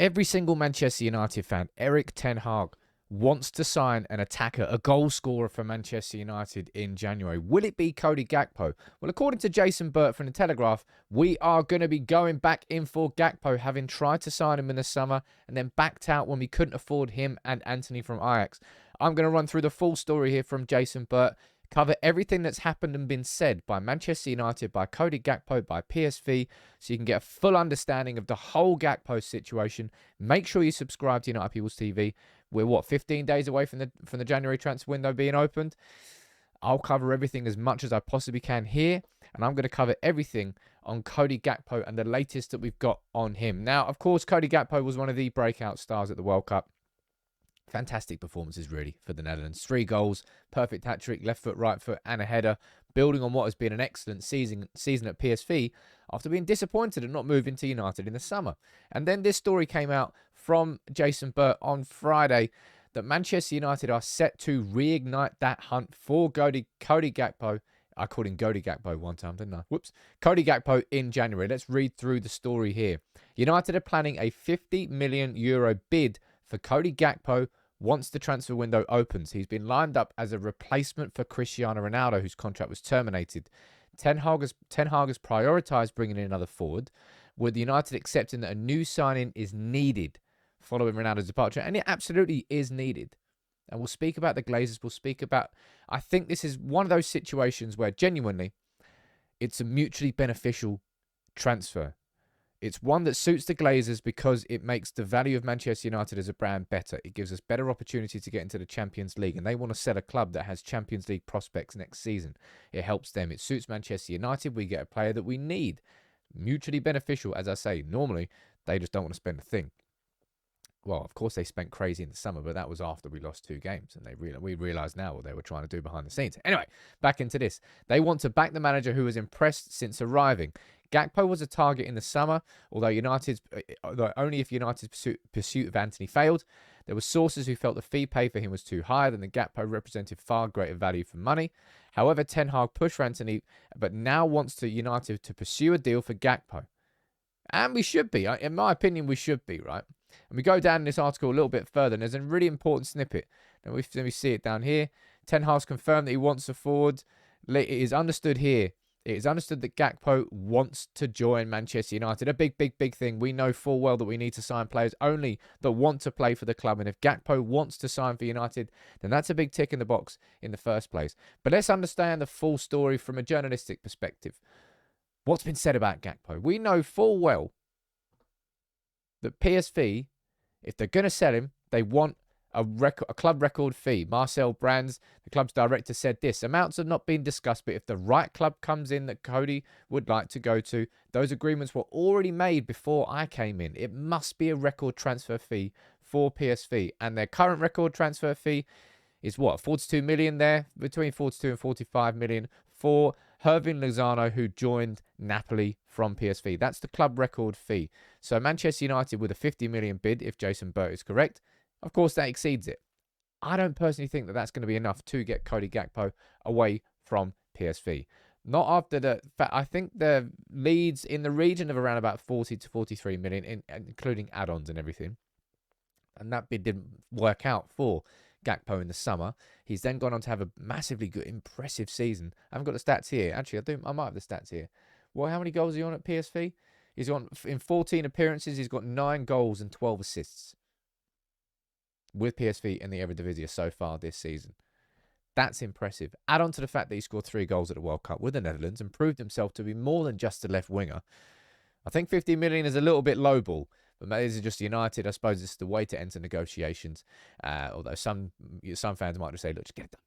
Every single Manchester United fan, Eric Ten Hag, wants to sign an attacker, a goal scorer for Manchester United in January. Will it be Cody Gakpo? Well, according to Jason Burt from the Telegraph, we are going to be going back in for Gakpo, having tried to sign him in the summer and then backed out when we couldn't afford him and Anthony from Ajax. I'm going to run through the full story here from Jason Burt, cover everything that's happened and been said by Manchester United, by Cody Gakpo, by PSV, so you can get a full understanding of the whole Gakpo situation. Make sure you subscribe to United People's TV. We're 15 days away from the January transfer window being opened. I'll cover everything as much as I possibly can here, and I'm going to cover everything on Cody Gakpo and the latest that we've got on him. Now, of course, Cody Gakpo was one of the breakout stars at the World Cup. Fantastic performances, really, for the Netherlands. 3 goals, perfect hat-trick, left foot, right foot, and a header, building on what has been an excellent season at PSV after being disappointed and not moving to United in the summer. And then this story came out from Jason Burt on Friday that Manchester United are set to reignite that hunt for Cody Gakpo. I called him Cody Gakpo one time, didn't I? Whoops. Cody Gakpo in January. Let's read through the story here. United are planning a €50 million bid for Cody Gakpo once the transfer window opens. He's been lined up as a replacement for Cristiano Ronaldo, whose contract was terminated. Ten Hag has prioritised bringing in another forward, with United accepting that a new signing is needed following Ronaldo's departure. And it absolutely is needed. And we'll speak about the Glazers. We'll speak about... I think this is one of those situations where genuinely it's a mutually beneficial transfer. It's one that suits the Glazers because it makes the value of Manchester United as a brand better. It gives us better opportunity to get into the Champions League, and they want to sell a club that has Champions League prospects next season. It helps them. It suits Manchester United. We get a player that we need. Mutually beneficial, as I say. Normally, they just don't want to spend a thing. Well, of course, they spent crazy in the summer, but that was after we lost 2 games, and we realise now what they were trying to do behind the scenes. Anyway, back into this. They want to back the manager who was impressed since arriving. Gakpo was a target in the summer, although only if United's pursuit of Anthony failed. There were sources who felt the fee paid for him was too high, and the Gakpo represented far greater value for money. However, Ten Hag pushed for Anthony, but now wants United to pursue a deal for Gakpo. And we should be. In my opinion, we should be, right? And we go down in this article a little bit further, and there's a really important snippet. Let me see it down here. Ten Hag's confirmed that he wants a forward. It is understood here. It is understood that Gakpo wants to join Manchester United. A big, big, big thing. We know full well that we need to sign players only that want to play for the club. And if Gakpo wants to sign for United, then that's a big tick in the box in the first place. But let's understand the full story from a journalistic perspective. What's been said about Gakpo? We know full well that PSV, if they're going to sell him, they want a club record fee. Marcel Brands, the club's director, said this. Amounts have not been discussed, but if the right club comes in that Cody would like to go to, those agreements were already made before I came in. It must be a record transfer fee for PSV. And their current record transfer fee is what? 42 million there? Between 42 and 45 million for Hirving Lozano, who joined Napoli from PSV. That's the club record fee. So Manchester United with a 50 million bid, if Jason Burt is correct, of course, that exceeds it. I don't personally think that that's going to be enough to get Cody Gakpo away from PSV. Not after the fact. I think the leads in the region of around about 40 to 43 million, including add-ons and everything. And that bid didn't work out for Gakpo in the summer. He's then gone on to have a massively good, impressive season. I haven't got the stats here. Actually, I might have the stats here. Well, how many goals are he on at PSV? He's on in 14 appearances. He's got 9 goals and 12 assists with PSV in the Eredivisie so far this season. That's impressive. Add on to the fact that he scored 3 goals at the World Cup with the Netherlands and proved himself to be more than just a left winger. I think 50 million is a little bit lowball, but this is just United. I suppose it's the way to enter negotiations. Although some fans might just say, look, just get it done.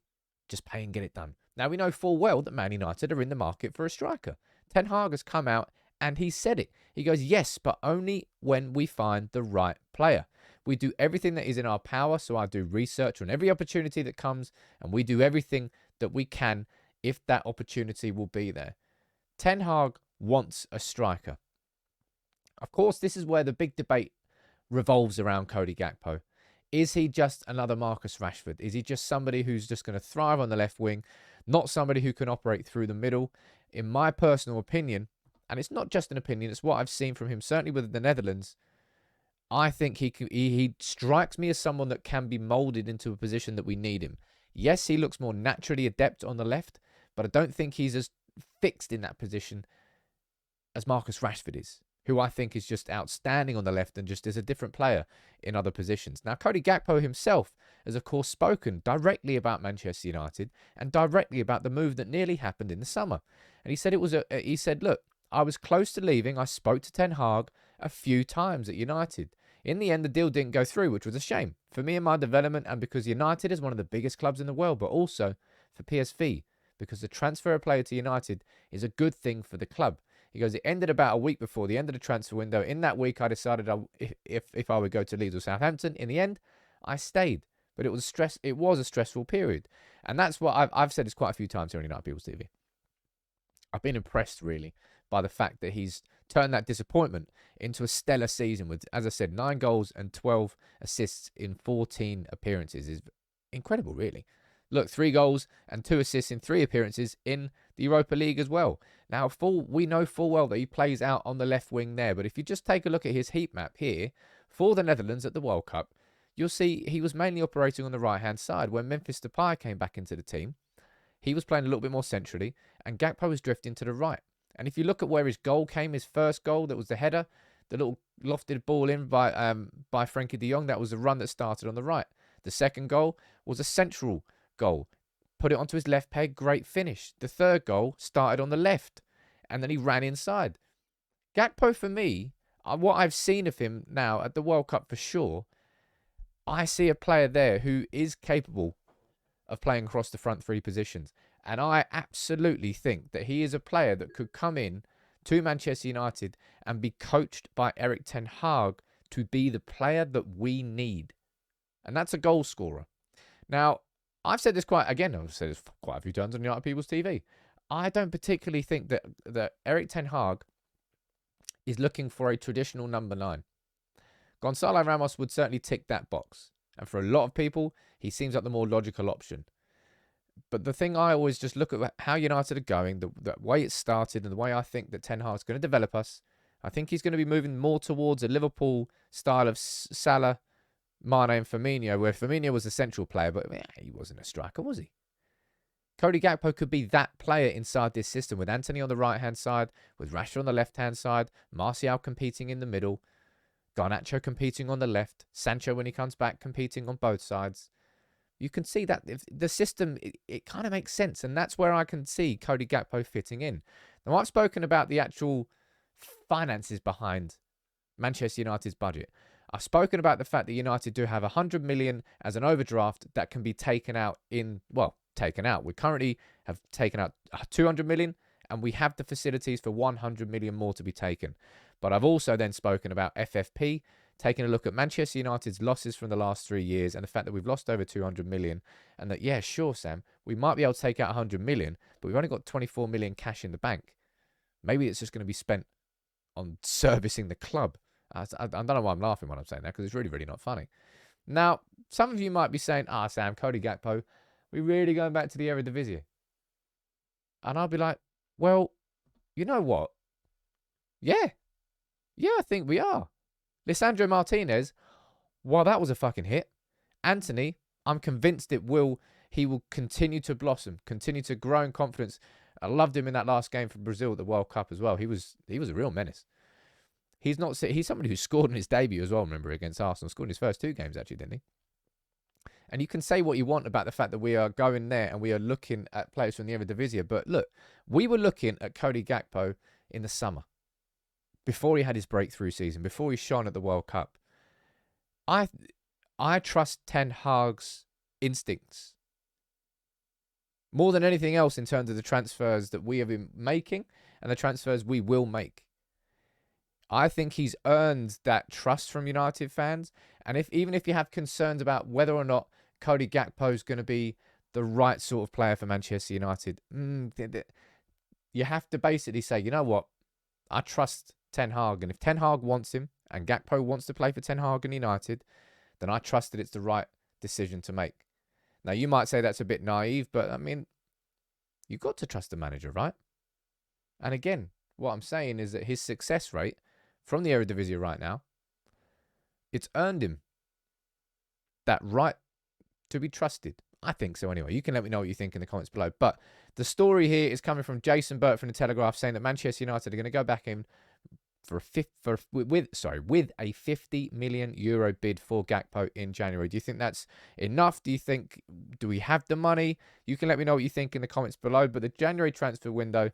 Just pay and get it done. Now, we know full well that Man United are in the market for a striker. Ten Hag has come out and he said it. He goes, yes, but only when we find the right player. We do everything that is in our power, so I do research on every opportunity that comes, and we do everything that we can if that opportunity will be there. Ten Hag wants a striker. Of course, this is where the big debate revolves around Cody Gakpo. Is he just another Marcus Rashford? Is he just somebody who's just going to thrive on the left wing, not somebody who can operate through the middle? In my personal opinion, and it's not just an opinion, it's what I've seen from him, certainly with the Netherlands, I think he strikes me as someone that can be molded into a position that we need him. Yes, he looks more naturally adept on the left, but I don't think he's as fixed in that position as Marcus Rashford is, who I think is just outstanding on the left and just is a different player in other positions. Now, Cody Gakpo himself has, of course, spoken directly about Manchester United and directly about the move that nearly happened in the summer. And he said he said, look, I was close to leaving. I spoke to Ten Hag a few times at United. In the end, the deal didn't go through, which was a shame for me and my development, and because United is one of the biggest clubs in the world, but also for PSV, because the transfer of a player to United is a good thing for the club. He goes, it ended about a week before the end of the transfer window. In that week, I decided if I would go to Leeds or Southampton. In the end, I stayed. But it was a stressful period. And that's what I've said this quite a few times here on United People's TV. I've been impressed, really, by the fact that he's turned that disappointment into a stellar season with, as I said, 9 goals and 12 assists in 14 appearances. Is incredible, really. Look, 3 goals and 2 assists in 3 appearances in the Europa League as well. Now, we know full well that he plays out on the left wing there, but if you just take a look at his heat map here for the Netherlands at the World Cup, you'll see he was mainly operating on the right-hand side. When Memphis Depay came back into the team, he was playing a little bit more centrally, and Gakpo was drifting to the right. And if you look at where his goal came, his first goal, that was the header, the little lofted ball in by Frenkie de Jong, that was the run that started on the right. The second goal was a central goal. Put it onto his left peg, great finish. The third goal started on the left, and then he ran inside. Gakpo, for me, what I've seen of him now at the World Cup for sure, I see a player there who is capable of playing across the front 3 positions. And I absolutely think that he is a player that could come in to Manchester United and be coached by Erik Ten Hag to be the player that we need. And that's a goal scorer. Now, I've said this I've said this quite a few times on United People's TV. I don't particularly think that Erik Ten Hag is looking for a traditional number 9. Gonzalo Ramos would certainly tick that box. And for a lot of people, he seems like the more logical option. But the thing I always just look at how United are going, the way it started and the way I think that Ten Hag's going to develop us, I think he's going to be moving more towards a Liverpool style of Salah, Mane and Firmino, where Firmino was the central player, but he wasn't a striker, was he? Cody Gakpo could be that player inside this system with Anthony on the right-hand side, with Rashford on the left-hand side, Martial competing in the middle, Garnacho competing on the left, Sancho when he comes back competing on both sides. You can see that the system, it kind of makes sense, and that's where I can see Cody Gakpo fitting in. Now, I've spoken about the actual finances behind Manchester United's budget. I've spoken about the fact that United do have 100 million as an overdraft that can be taken out taken out. We currently have taken out 200 million, and we have the facilities for 100 million more to be taken. But I've also then spoken about FFP, taking a look at Manchester United's losses from the last 3 years and the fact that we've lost over 200 million, and that, yeah, sure, Sam, we might be able to take out 100 million, but we've only got 24 million cash in the bank. Maybe it's just going to be spent on servicing the club. I don't know why I'm laughing when I'm saying that, because it's really, really not funny. Now, some of you might be saying, Sam, Cody Gakpo, we're really going back to the Eredivisie. And I'll be like, well, you know what? Yeah, I think we are. Lisandro Martinez, that was a fucking hit. Anthony, I'm convinced he will continue to blossom, continue to grow in confidence. I loved him in that last game for Brazil at the World Cup as well. He was a real menace. He's somebody who scored in his debut as well, remember, against Arsenal. Scored in his first 2 games, actually, didn't he? And you can say what you want about the fact that we are going there and we are looking at players from the Eredivisie. But look, we were looking at Cody Gakpo in the summer, before he had his breakthrough season, before he shone at the World Cup. I trust Ten Hag's instincts more than anything else in terms of the transfers that we have been making and the transfers we will make. I think he's earned that trust from United fans. And even if you have concerns about whether or not Cody Gakpo is going to be the right sort of player for Manchester United, you have to basically say, you know what? I trust Ten Hag. And if Ten Hag wants him and Gakpo wants to play for Ten Hag and United, then I trust that it's the right decision to make. Now, you might say that's a bit naive, but I mean, you've got to trust the manager, right? And again, what I'm saying is that his success rate from the Eredivisie right now, It's earned him that right to be trusted. I think so anyway. You can let me know what you think in the comments below. But the story here is coming from Jason Burt from the Telegraph, saying that Manchester United are going to go back in with a 50 million euro bid for Gakpo in January. Do you think that's enough? Do we have the money? You can let me know what you think in the comments below. But the January transfer window,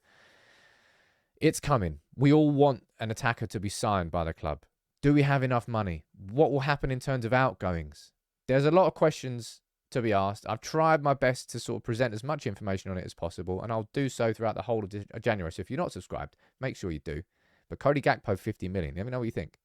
it's coming. We all want an attacker to be signed by the club. Do we have enough money? What will happen in terms of outgoings? There's a lot of questions to be asked. I've tried my best to sort of present as much information on it as possible, and I'll do so throughout the whole of January. So if you're not subscribed, make sure you do. But Cody Gakpo, 50 million. Let me know what you think.